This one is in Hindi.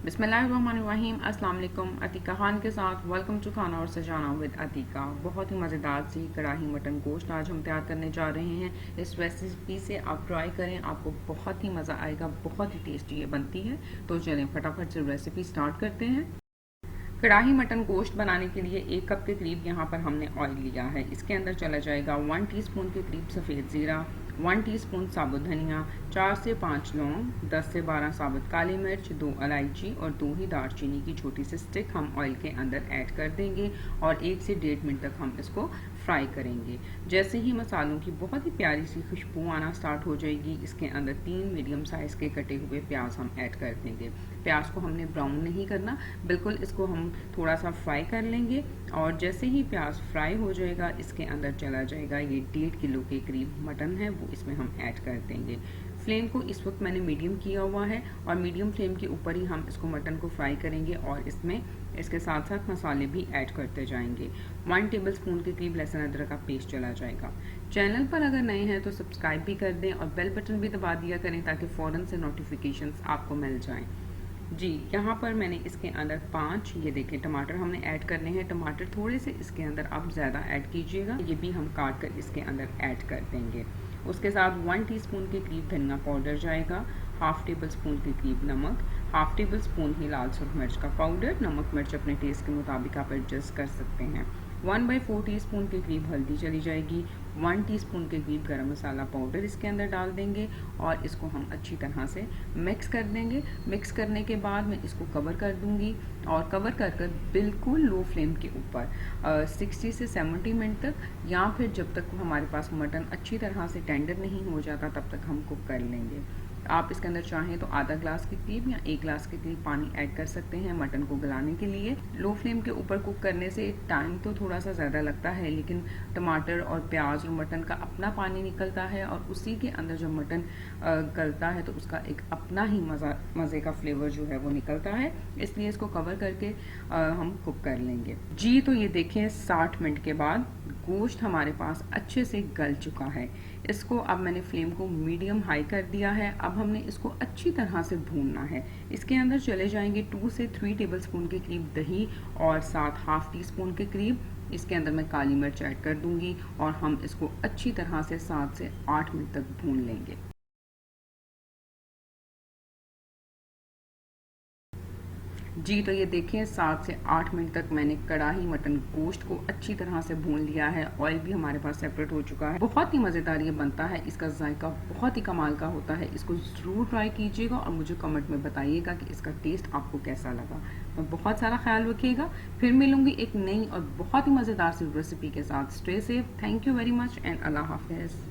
बिस्मिल्लाहिर्रहमानिर्रहीम। अस्सलाम वालेकुम। अतीका खान के साथ वेलकम टू खाना और सजाना विद अतीका। बहुत ही मज़ेदार सी कढ़ाई मटन गोश्त आज हम तैयार करने जा रहे हैं। इस रेसिपी से आप ट्राई करें, आपको बहुत ही मज़ा आएगा, बहुत ही टेस्टी ये बनती है। तो चलें फटाफट से रेसिपी स्टार्ट करते हैं। कढ़ाई मटन गोश्त बनाने के लिए 1 कप के करीब यहाँ पर हमने ऑयल लिया है। इसके अंदर चला जाएगा 1 टीस्पून के करीब सफ़ेद ज़ीरा, 1 टीस्पून साबुत धनिया, 4 से 5 लौंग, 10 से 12 साबुत काली मिर्च, 2 इलायची और 2 ही दालचीनी की छोटी सी स्टिक हम ऑयल के अंदर ऐड कर देंगे और 1 से 1.5 मिनट तक हम इसको फ्राई करेंगे। जैसे ही मसालों की बहुत ही प्यारी सी खुशबू आना स्टार्ट हो जाएगी, इसके अंदर 3 मीडियम साइज़ के कटे हुए प्याज हम ऐड कर देंगे। प्याज को हमने ब्राउन नहीं करना, बिल्कुल इसको हम थोड़ा सा फ्राई कर लेंगे और जैसे ही प्याज फ्राई हो जाएगा, इसके अंदर चला जाएगा ये 1.5 किलो के करीब मटन है, वो इसमें हम ऐड कर देंगे। फ्लेम को इस वक्त मैंने मीडियम किया हुआ है और मीडियम फ्लेम के ऊपर ही हम इसको मटन को फ्राई करेंगे और इसमें इसके साथ साथ मसाले भी ऐड करते जाएंगे। 1 टेबलस्पून के करीब लहसुन अदरक का पेस्ट चला जाएगा। चैनल पर अगर नए हैं तो सब्सक्राइब भी कर दें और बेल बटन भी दबा दिया करें ताकि फ़ौरन से नोटिफिकेशंस आपको मिल जाएं। जी, यहाँ पर मैंने इसके अंदर 5 ये देखें टमाटर हमने ऐड करने हैं। टमाटर थोड़े से इसके अंदर आप ज़्यादा ऐड कीजिएगा, ये भी हम काट कर इसके अंदर ऐड कर देंगे। उसके साथ 1 टीस्पून के करीब धनिया पाउडर जाएगा, हाफ टेबल स्पून के करीब नमक, हाफ टेबल स्पून ही लाल सुर्ख मिर्च का पाउडर, नमक मिर्च अपने टेस्ट के मुताबिक आप एडजस्ट कर सकते हैं। 1/4 टीस्पून के करीब हल्दी चली जाएगी, 1 टीस्पून के करीब गरम मसाला पाउडर इसके अंदर डाल देंगे और इसको हम अच्छी तरह से मिक्स कर देंगे। मिक्स करने के बाद मैं इसको कवर कर दूंगी और कवर कर बिल्कुल लो फ्लेम के ऊपर 60 से 70 मिनट तक, या फिर जब तक हमारे पास मटन अच्छी तरह से टेंडर नहीं हो जाता तब तक हम कुक कर लेंगे। आप इसके अंदर चाहें तो आधा ग्लास के करीब या 1 ग्लास के करीब पानी ऐड कर सकते हैं मटन को गलाने के लिए। लो फ्लेम के ऊपर कुक करने से टाइम तो थोड़ा सा ज़्यादा लगता है, लेकिन टमाटर और प्याज और मटन का अपना पानी निकलता है और उसी के अंदर जब मटन गलता है तो उसका एक अपना ही मज़े का फ्लेवर जो है वो निकलता है, इसलिए इसको कवर करके हम कुक कर लेंगे। जी, तो ये देखें 60 मिनट के बाद गोश्त हमारे पास अच्छे से गल चुका है। इसको अब मैंने फ्लेम को मीडियम हाई कर दिया है। अब हमने इसको अच्छी तरह से भूनना है। इसके अंदर चले जाएंगे 2 से 3 टेबलस्पून के करीब दही और साथ हाफ टी स्पून के करीब इसके अंदर मैं काली मिर्च ऐड कर दूंगी और हम इसको अच्छी तरह से 7 से 8 मिनट तक भून लेंगे। जी, तो ये देखें 7 से 8 मिनट तक मैंने कढ़ाई मटन गोश्त को अच्छी तरह से भून लिया है। ऑयल भी हमारे पास सेपरेट हो चुका है। बहुत ही मज़ेदार ये बनता है, इसका जायका बहुत ही कमाल का होता है। इसको ज़रूर ट्राई कीजिएगा और मुझे कमेंट में बताइएगा कि इसका टेस्ट आपको कैसा लगा। तो बहुत सारा ख्याल रखिएगा। फिर मिलूंगी एक नई और बहुत ही मज़ेदार सी रेसिपी के साथ। Stay safe. Thank you very much and अल्लाह हाफिज़।